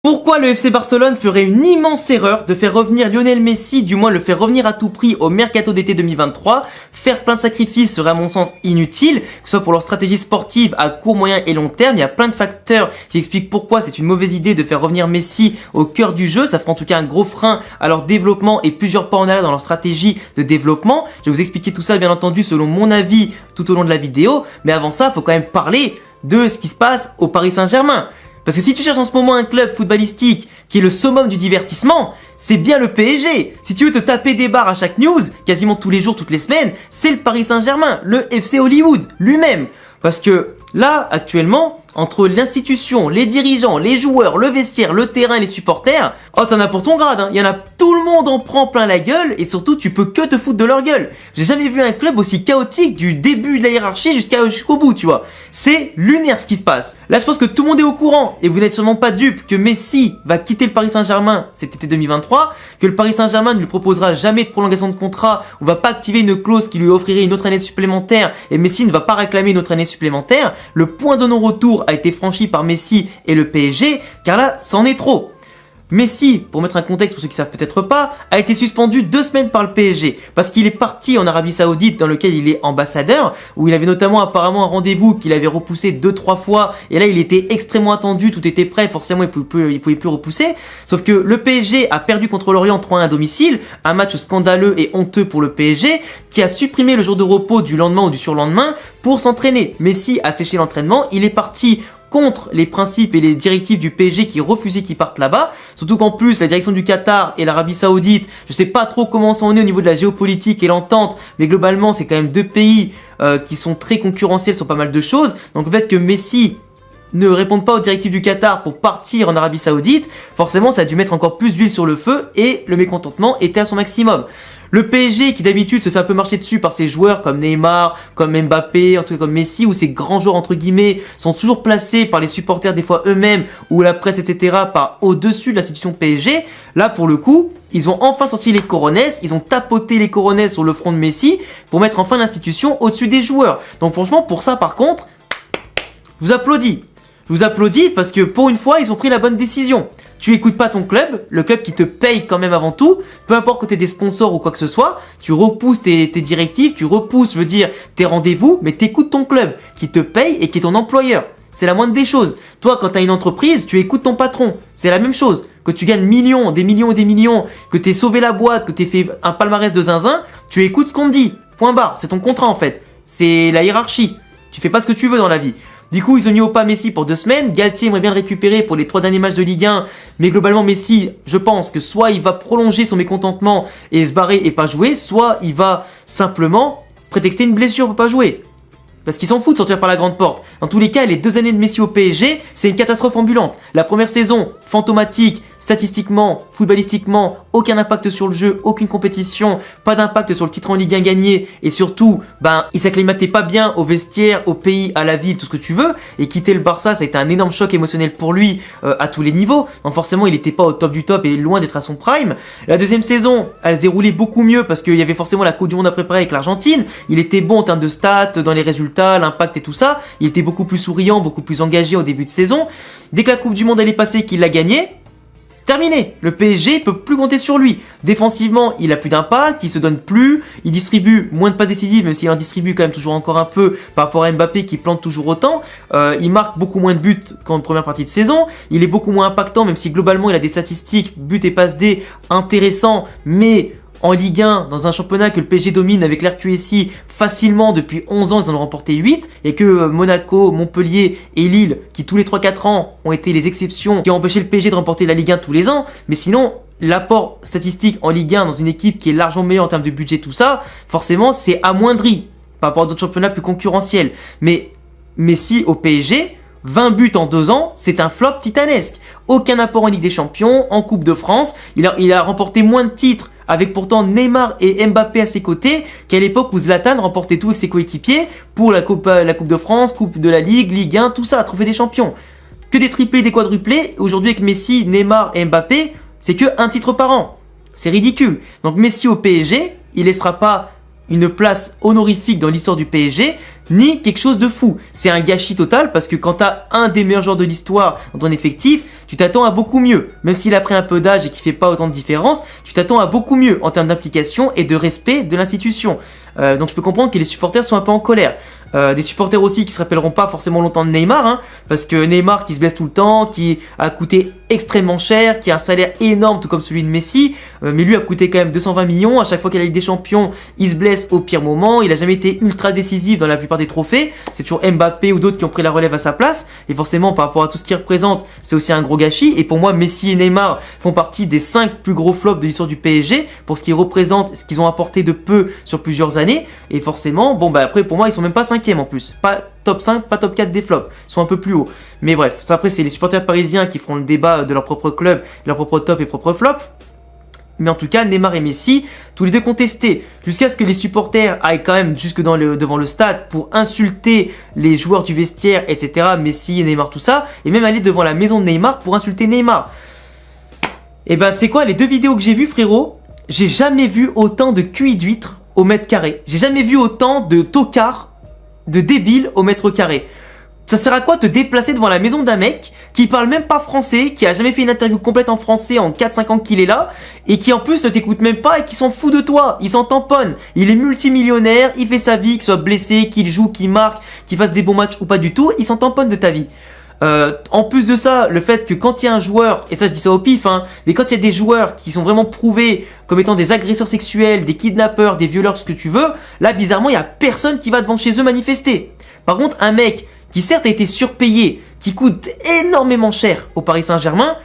Pourquoi le FC Barcelone ferait une immense erreur de faire revenir Lionel Messi, du moins le faire revenir à tout prix au mercato d'été 2023? Faire plein de sacrifices serait à mon sens inutile, que ce soit pour leur stratégie sportive à court, moyen et long terme. Il y a plein de facteurs qui expliquent pourquoi c'est une mauvaise idée de faire revenir Messi au cœur du jeu. Ça fera en tout cas un gros frein à leur développement et plusieurs pas en arrière dans leur stratégie de développement. Je vais vous expliquer tout ça bien entendu selon mon avis tout au long de la vidéo. Mais avant ça, il faut quand même parler de ce qui se passe au Paris Saint-Germain. Parce que si tu cherches en ce moment un club footballistique qui est le summum du divertissement, c'est bien le PSG. Si tu veux te taper des barres à chaque news, quasiment tous les jours, toutes les semaines, c'est le Paris Saint-Germain, le FC Hollywood lui-même. Parce que là, actuellement, entre l'institution, les dirigeants, les joueurs, le vestiaire, le terrain et les supporters, oh t'en as pour ton grade, hein. Il y en a, tout le monde en prend plein la gueule et surtout tu peux que te foutre de leur gueule. J'ai jamais vu un club aussi chaotique du début de la hiérarchie jusqu'au bout, tu vois. C'est lunaire ce qui se passe. Là je pense que tout le monde est au courant et vous n'êtes sûrement pas dupe que Messi va quitter le Paris Saint-Germain cet été 2023, que le Paris Saint-Germain ne lui proposera jamais de prolongation de contrat, ou va pas activer une clause qui lui offrirait une autre année supplémentaire et Messi ne va pas réclamer une autre année supplémentaire. Le point de non-retour a été franchi par Messi et le PSG, car là, c'en est trop. Messi, pour mettre un contexte pour ceux qui savent peut-être pas, a été suspendu 2 semaines par le PSG parce qu'il est parti en Arabie Saoudite dans lequel il est ambassadeur, où il avait notamment apparemment un rendez-vous qu'il avait repoussé 2-3 fois et là il était extrêmement attendu, tout était prêt, forcément il pouvait plus repousser, sauf que le PSG a perdu contre l'Orient 3-1 à domicile, un match scandaleux et honteux pour le PSG qui a supprimé le jour de repos du lendemain ou du surlendemain pour s'entraîner. Messi a séché l'entraînement, il est parti contre les principes et les directives du PSG qui refusaient qu'ils partent là-bas. Surtout qu'en plus, la direction du Qatar et l'Arabie Saoudite, je sais pas trop comment ça en est au niveau de la géopolitique et l'entente, mais globalement, c'est quand même deux pays qui sont très concurrentiels sur pas mal de choses. Donc le fait que Messi ne réponde pas aux directives du Qatar pour partir en Arabie Saoudite, forcément, ça a dû mettre encore plus d'huile sur le feu et le mécontentement était à son maximum. Le PSG qui d'habitude se fait un peu marcher dessus par ses joueurs comme Neymar, comme Mbappé, en tout cas comme Messi, où ces grands joueurs entre guillemets sont toujours placés par les supporters des fois eux-mêmes ou la presse etc. par au-dessus de l'institution PSG. Là pour le coup, ils ont enfin sorti les coronesses, ils ont tapoté les coronesses sur le front de Messi pour mettre enfin l'institution au-dessus des joueurs. Donc franchement pour ça par contre, je vous applaudis. Je vous applaudis parce que pour une fois ils ont pris la bonne décision. Tu écoutes pas ton club, le club qui te paye quand même avant tout, peu importe que tu aies des sponsors ou quoi que ce soit, tu repousses tes directives, tu repousses, je veux dire, tes rendez-vous, mais t'écoutes ton club qui te paye et qui est ton employeur. C'est la moindre des choses. Toi, quand tu as une entreprise, tu écoutes ton patron. C'est la même chose. Que tu gagnes millions, des millions et des millions, que tu aies sauvé la boîte, que tu aies fait un palmarès de zinzin, tu écoutes ce qu'on te dit. Point barre. C'est ton contrat en fait. C'est la hiérarchie. Tu fais pas ce que tu veux dans la vie. Du coup, ils ont mis au pas Messi pour 2 semaines. Galtier aimerait bien le récupérer pour les 3 derniers matchs de Ligue 1. Mais globalement, Messi, je pense que soit il va prolonger son mécontentement et se barrer et pas jouer, soit il va simplement prétexter une blessure pour pas jouer. Parce qu'ils s'en foutent de sortir par la grande porte. Dans tous les cas, les 2 années de Messi au PSG, c'est une catastrophe ambulante. La première saison, fantomatique, statistiquement, footballistiquement, aucun impact sur le jeu, aucune compétition, pas d'impact sur le titre en Ligue 1 gagné, et surtout, il s'acclimatait pas bien au vestiaire, au pays, à la ville, tout ce que tu veux, et quitter le Barça, ça a été un énorme choc émotionnel pour lui, à tous les niveaux, donc forcément il était pas au top du top et loin d'être à son prime. La deuxième saison, elle se déroulait beaucoup mieux parce qu'il y avait forcément la Coupe du Monde à préparer avec l'Argentine, il était bon en termes de stats, dans les résultats, l'impact et tout ça, il était beaucoup plus souriant, beaucoup plus engagé au début de saison. Dès que la Coupe du Monde allait passer, qu'il l'a gagnée, terminé. Le PSG peut plus compter sur lui. Défensivement, il a plus d'impact, il se donne plus, il distribue moins de passes décisives, même s'il en distribue quand même toujours encore un peu par rapport à Mbappé qui plante toujours autant. Il marque beaucoup moins de buts qu'en première partie de saison. Il est beaucoup moins impactant, même si globalement il a des statistiques, buts et passes D intéressants, mais en Ligue 1, dans un championnat que le PSG domine avec l'RQSI facilement depuis 11 ans, ils en ont remporté 8. Et que Monaco, Montpellier et Lille, qui tous les 3-4 ans ont été les exceptions, qui ont empêché le PSG de remporter la Ligue 1 tous les ans. Mais sinon, l'apport statistique en Ligue 1 dans une équipe qui est largement meilleure en termes de budget, tout ça, forcément, c'est amoindri par rapport à d'autres championnats plus concurrentiels. Mais Messi au PSG, 20 buts en 2 ans, c'est un flop titanesque. Aucun apport en Ligue des Champions, en Coupe de France. Il a remporté moins de titres avec pourtant Neymar et Mbappé à ses côtés, qu'à l'époque où Zlatan remportait tout avec ses coéquipiers pour la Coupe de France, Coupe de la Ligue, Ligue 1, tout ça, trophée des champions. Que des triplés, des quadruplés. Aujourd'hui avec Messi, Neymar et Mbappé, c'est que un titre par an. C'est ridicule. Donc Messi au PSG, il laissera pas une place honorifique dans l'histoire du PSG. ni quelque chose de fou. C'est un gâchis total parce que quand t'as un des meilleurs joueurs de l'histoire dans ton effectif, tu t'attends à beaucoup mieux. Même s'il a pris un peu d'âge et qu'il fait pas autant de différence, tu t'attends à beaucoup mieux en termes d'implication et de respect de l'institution. Donc je peux comprendre que les supporters sont un peu en colère. Des supporters aussi qui se rappelleront pas forcément longtemps de Neymar, hein, parce que Neymar qui se blesse tout le temps, qui a coûté extrêmement cher, qui a un salaire énorme tout comme celui de Messi, mais lui a coûté quand même 220 millions, à chaque fois qu'il a eu des champions, il se blesse au pire moment, il a jamais été ultra décisif dans la plupart des trophées, c'est toujours Mbappé ou d'autres qui ont pris la relève à sa place, et forcément par rapport à tout ce qu'il représente, c'est aussi un gros gâchis, et pour moi Messi et Neymar font partie des 5 plus gros flops de l'histoire du PSG, pour ce qu'ils représentent, ce qu'ils ont apporté de peu sur plusieurs années, et forcément, bon bah après pour moi ils sont même pas 5e en plus, pas top 5, pas top 4 des flops, ils sont un peu plus hauts. Mais bref, ça après c'est les supporters parisiens qui feront le débat de leur propre club, leur propre top et propre flop. Mais en tout cas, Neymar et Messi, tous les deux contestés, jusqu'à ce que les supporters aillent quand même jusque devant le stade pour insulter les joueurs du vestiaire, etc. Messi et Neymar, tout ça, et même aller devant la maison de Neymar pour insulter Neymar. Et ben c'est quoi les 2 vidéos que j'ai vues, frérot? J'ai jamais vu autant de QI d'huîtres au mètre carré. J'ai jamais vu autant de tocards, de débiles au mètre carré. Ça sert à quoi te déplacer devant la maison d'un mec qui parle même pas français, qui a jamais fait une interview complète en français en 4-5 ans qu'il est là, et qui en plus ne t'écoute même pas et qui s'en fout de toi, il s'en tamponne. Il est multimillionnaire, il fait sa vie, qu'il soit blessé, qu'il joue, qu'il marque, qu'il fasse des bons matchs ou pas du tout, il s'en tamponne de ta vie. En plus de ça, le fait que quand il y a un joueur, et ça je dis ça au pif, hein, mais quand il y a des joueurs qui sont vraiment prouvés comme étant des agresseurs sexuels, des kidnappeurs, des violeurs, tout ce que tu veux, là bizarrement il y a personne qui va devant chez eux manifester. Par contre un mec qui certes a été surpayé, qui coûte énormément cher au Paris Saint-Germain,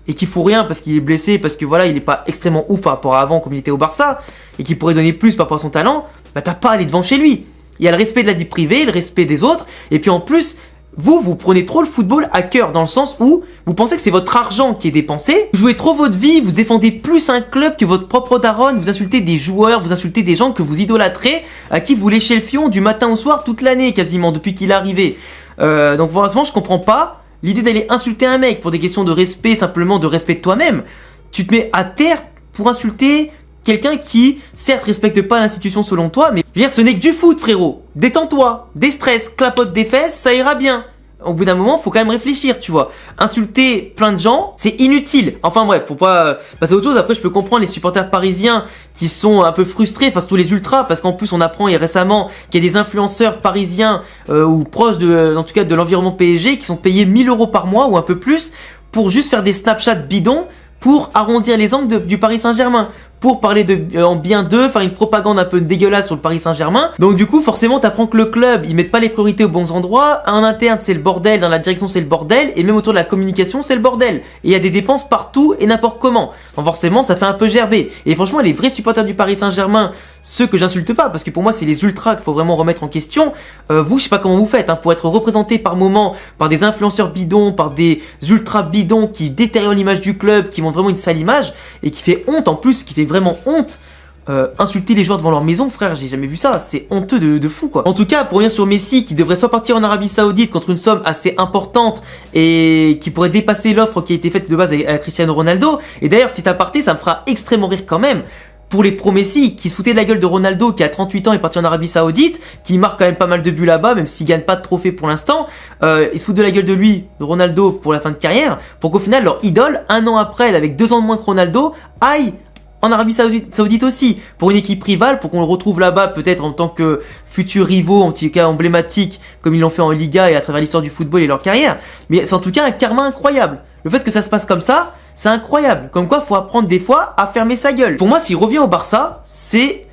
et qui fout rien parce qu'il est blessé, parce que voilà, il est pas extrêmement ouf par rapport à avant comme il était au Barça, et qui pourrait donner plus par rapport à son talent, bah t'as pas à aller devant chez lui. Il y a le respect de la vie privée, le respect des autres, et puis en plus, vous prenez trop le football à cœur, dans le sens où vous pensez que c'est votre argent qui est dépensé, vous jouez trop votre vie, vous défendez plus un club que votre propre daronne, vous insultez des joueurs, vous insultez des gens que vous idolâtrez, à qui vous léchez le fion du matin au soir toute l'année quasiment, depuis qu'il est arrivé. Donc franchement, je comprends pas l'idée d'aller insulter un mec pour des questions de respect, simplement de respect de toi-même. Tu te mets à terre pour insulter quelqu'un qui, certes, respecte pas l'institution selon toi, mais je veux dire, ce n'est que du foot, frérot. Détends-toi, déstresse, clapote des fesses, ça ira bien. Au bout d'un moment, faut quand même réfléchir, tu vois. Insulter plein de gens, c'est inutile. Enfin bref, faut pas passer à autre chose. Après, je peux comprendre les supporters parisiens qui sont un peu frustrés, enfin surtout les ultras, parce qu'en plus on apprend récemment qu'il y a des influenceurs parisiens ou proches en tout cas de l'environnement PSG qui sont payés 1000 € par mois ou un peu plus pour juste faire des Snapchat bidons pour arrondir les angles du Paris Saint-Germain, pour parler en bien d'eux, faire une propagande un peu dégueulasse sur le Paris Saint-Germain. Donc du coup, forcément, t'apprends que le club, ils mettent pas les priorités aux bons endroits. En interne, c'est le bordel. Dans la direction, c'est le bordel. Et même autour de la communication, c'est le bordel. Et il y a des dépenses partout et n'importe comment. Donc forcément, ça fait un peu gerber. Et franchement, les vrais supporters du Paris Saint-Germain, ceux que j'insulte pas, parce que pour moi, c'est les ultras qu'il faut vraiment remettre en question. Vous, je sais pas comment vous faites, hein, pour être représenté par moment par des influenceurs bidons, par des ultras bidons qui détériorent l'image du club, qui montrent vraiment une sale image et qui fait honte en plus, qui fait vraiment honte. Insulter les joueurs devant leur maison, frère, j'ai jamais vu ça, c'est honteux de fou quoi. En tout cas, pour revenir sur Messi qui devrait soit partir en Arabie Saoudite contre une somme assez importante et qui pourrait dépasser l'offre qui a été faite de base à Cristiano Ronaldo, et d'ailleurs, petit aparté, ça me fera extrêmement rire quand même, pour les pro-Messi qui se foutaient de la gueule de Ronaldo qui a 38 ans et est parti en Arabie Saoudite, qui marque quand même pas mal de buts là-bas, même s'il gagne pas de trophée pour l'instant, ils se foutent de la gueule de lui, de Ronaldo, pour la fin de carrière, pour qu'au final leur idole, un an après, avec 2 ans de moins que Ronaldo, aille en Arabie Saoudite aussi, pour une équipe rivale, pour qu'on le retrouve là-bas peut-être en tant que futurs rivaux, en tout cas emblématiques, comme ils l'ont fait en Liga et à travers l'histoire du football et leur carrière. Mais c'est en tout cas un karma incroyable. Le fait que ça se passe comme ça, c'est incroyable. Comme quoi, faut apprendre des fois à fermer sa gueule. Pour moi, s'il revient au Barça, c'est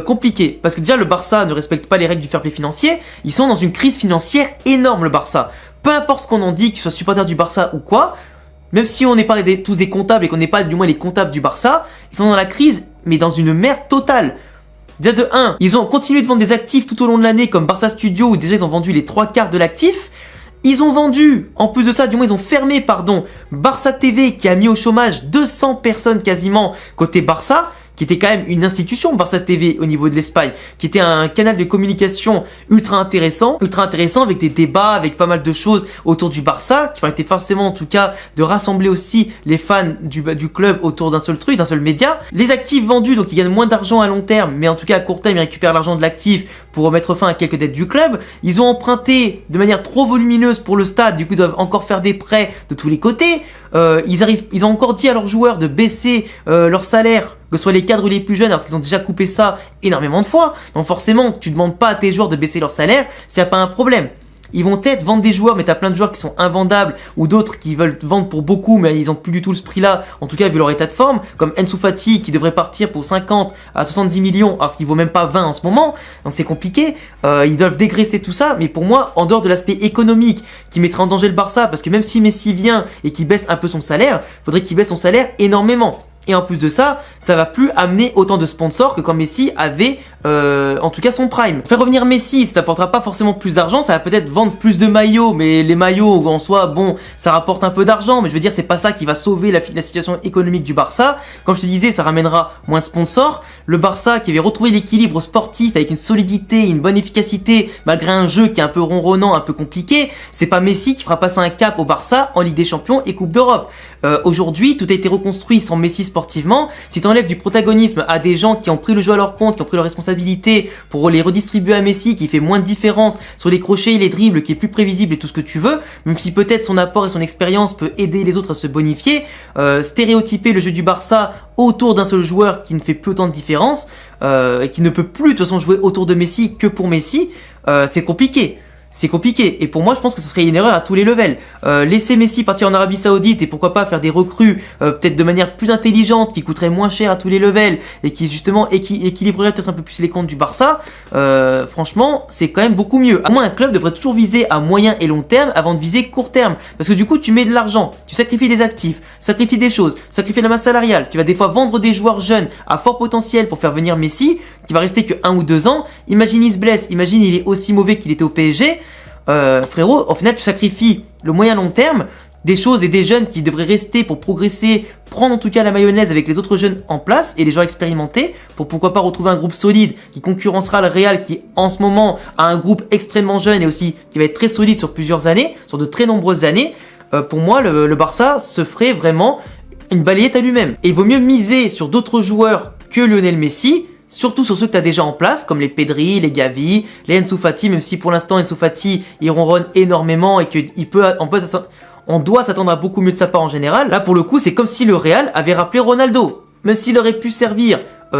compliqué. Parce que déjà, le Barça ne respecte pas les règles du fair play financier. Ils sont dans une crise financière énorme, le Barça. Peu importe ce qu'on en dit, que tu sois supporter du Barça ou quoi, même si on n'est pas tous des comptables et qu'on n'est pas du moins les comptables du Barça, ils sont dans la crise, mais dans une merde totale. Déjà de 1, ils ont continué de vendre des actifs tout au long de l'année comme Barça Studio où déjà ils ont vendu les 3/4 de l'actif. Ils ont vendu, en plus de ça, du moins ils ont fermé, Barça TV qui a mis au chômage 200 personnes quasiment côté Barça, qui était quand même une institution, Barça TV au niveau de l'Espagne, qui était un canal de communication ultra intéressant avec des débats, avec pas mal de choses autour du Barça, qui permettait forcément en tout cas de rassembler aussi les fans du club autour d'un seul truc, d'un seul média. Les actifs vendus, donc ils gagnent moins d'argent à long terme, mais en tout cas à court terme ils récupèrent l'argent de l'actif pour mettre fin à quelques dettes du club. Ils ont emprunté de manière trop volumineuse pour le stade, du coup ils doivent encore faire des prêts de tous les côtés. Ils ont encore dit à leurs joueurs de baisser leur salaire, que ce soit les cadres ou les plus jeunes, parce qu'ils ont déjà coupé ça énormément de fois. Donc forcément, tu demandes pas à tes joueurs de baisser leur salaire, s'il n'y a pas un problème. Ils vont peut-être vendre des joueurs, mais t'as plein de joueurs qui sont invendables, ou d'autres qui veulent vendre pour beaucoup, mais ils ont plus du tout ce prix-là, en tout cas vu leur état de forme, comme Ansu Fati qui devrait partir pour 50 à 70 millions, alors qu'il vaut même pas 20 en ce moment, donc c'est compliqué. Ils doivent dégraisser tout ça, mais pour moi, en dehors de l'aspect économique qui mettrait en danger le Barça, parce que même si Messi vient et qu'il baisse un peu son salaire, faudrait qu'il baisse son salaire énormément. Et en plus de ça, ça va plus amener autant de sponsors que quand Messi avait en tout cas son prime. Faire revenir Messi, ça t'apportera pas forcément plus d'argent, ça va peut-être vendre plus de maillots, mais les maillots en soi, bon, ça rapporte un peu d'argent, mais je veux dire c'est pas ça qui va sauver la situation économique du Barça. Comme je te disais, ça ramènera moins de sponsors. Le Barça qui avait retrouvé l'équilibre sportif avec une solidité, une bonne efficacité, malgré un jeu qui est un peu ronronnant, un peu compliqué, c'est pas Messi qui fera passer un cap au Barça en Ligue des Champions et Coupe d'Europe. Aujourd'hui, tout a été reconstruit sans Messi sportivement. Si tu enlèves du protagonisme à des gens qui ont pris le jeu à leur compte, qui ont pris leurs responsabilités pour les redistribuer à Messi, qui fait moins de différence sur les crochets, les dribbles, qui est plus prévisible et tout ce que tu veux, même si peut-être son apport et son expérience peut aider les autres à se bonifier, stéréotyper le jeu du Barça autour d'un seul joueur qui ne fait plus autant de différence, et qui ne peut plus de toute façon jouer autour de Messi que pour Messi, c'est compliqué. C'est compliqué. Et pour moi, je pense que ce serait une erreur à tous les levels. Laisser Messi partir en Arabie Saoudite et pourquoi pas faire des recrues peut-être de manière plus intelligente, qui coûterait moins cher à tous les levels et qui justement équilibrerait peut-être un peu plus les comptes du Barça. Franchement, c'est quand même beaucoup mieux. À moins un club devrait toujours viser à moyen et long terme avant de viser court terme. Parce que du coup, tu mets de l'argent, tu sacrifies des actifs, sacrifies des choses, sacrifies la masse salariale. Tu vas des fois vendre des joueurs jeunes à fort potentiel pour faire venir Messi, qui va rester que 1 ou 2 ans. Imagine il se blesse, imagine il est aussi mauvais qu'il était au PSG. Frérot, au final tu sacrifies le moyen long terme, des choses et des jeunes qui devraient rester pour progresser, prendre en tout cas la mayonnaise avec les autres jeunes en place et les joueurs expérimentés pour pourquoi pas retrouver un groupe solide qui concurrencera le Real qui en ce moment a un groupe extrêmement jeune et aussi qui va être très solide sur plusieurs années, sur de très nombreuses années. Pour moi le Barça se ferait vraiment une balayette à lui-même. Et il vaut mieux miser sur d'autres joueurs que Lionel Messi, surtout sur ceux que tu as déjà en place, comme les Pedri, les Gavi, les Ansu Fati, même si pour l'instant Ansu Fati il ronronne énormément et on doit s'attendre à beaucoup mieux de sa part en général. Là pour le coup c'est comme si le Real avait rappelé Ronaldo, même s'il aurait pu servir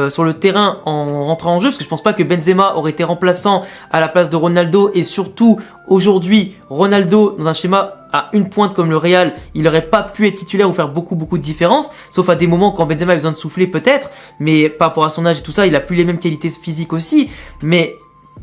sur le terrain en rentrant en jeu, parce que je pense pas que Benzema aurait été remplaçant à la place de Ronaldo, et surtout aujourd'hui Ronaldo dans un schéma à une pointe comme le Real, il n'aurait pas pu être titulaire ou faire beaucoup de différence, sauf à des moments quand Benzema a besoin de souffler peut-être, mais par rapport à son âge et tout ça, il a plus les mêmes qualités physiques aussi, mais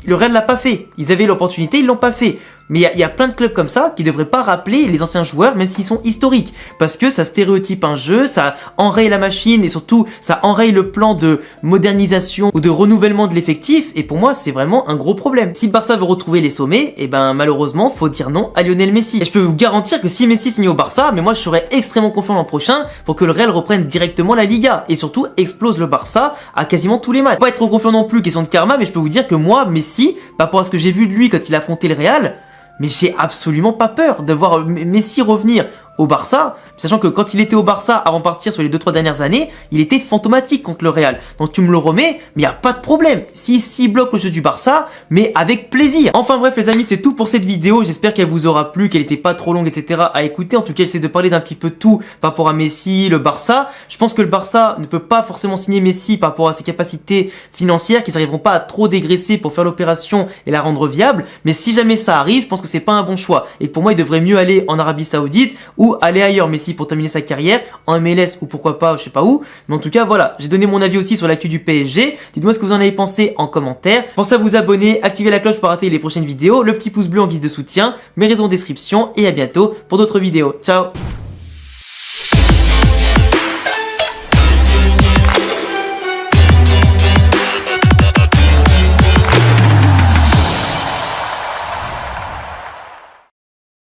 le Real l'a pas fait. Ils avaient l'opportunité, ils l'ont pas fait. Mais il y a plein de clubs comme ça qui devraient pas rappeler les anciens joueurs, même s'ils sont historiques. Parce que ça stéréotype un jeu, ça enraye la machine et surtout ça enraye le plan de modernisation ou de renouvellement de l'effectif. Et pour moi, c'est vraiment un gros problème. Si le Barça veut retrouver les sommets, et ben malheureusement, faut dire non à Lionel Messi. Et je peux vous garantir que si Messi signe au Barça, mais moi je serais extrêmement confiant l'an prochain pour que le Real reprenne directement la Liga et surtout explose le Barça à quasiment tous les matchs. Pas être trop confiant non plus, question de karma, mais je peux vous dire que moi, Messi, par rapport à ce que j'ai vu de lui quand il a affronté le Real, mais j'ai absolument pas peur de voir Messi revenir au Barça, sachant que quand il était au Barça avant de partir sur les 2-3 dernières années, il était fantomatique contre le Real. Donc tu me le remets, mais il n'y a pas de problème. Si bloque le jeu du Barça, mais avec plaisir. Enfin bref les amis, c'est tout pour cette vidéo. J'espère qu'elle vous aura plu, qu'elle n'était pas trop longue, etc. à écouter. En tout cas, j'essaie de parler d'un petit peu tout par rapport à Messi, le Barça. Je pense que le Barça ne peut pas forcément signer Messi par rapport à ses capacités financières, qu'ils n'arriveront pas à trop dégraisser pour faire l'opération et la rendre viable. Mais si jamais ça arrive, je pense que c'est pas un bon choix. Et que pour moi, il devrait mieux aller en Arabie Saoudite ou aller ailleurs, Messi, pour terminer sa carrière, en MLS ou pourquoi pas, je sais pas où. Mais en tout cas, voilà, j'ai donné mon avis aussi sur l'actu du PSG. Dites-moi ce que vous en avez pensé en commentaire. Pensez à vous abonner, activer la cloche pour rater les prochaines vidéos, le petit pouce bleu en guise de soutien, mes réseaux en description et à bientôt pour d'autres vidéos. Ciao!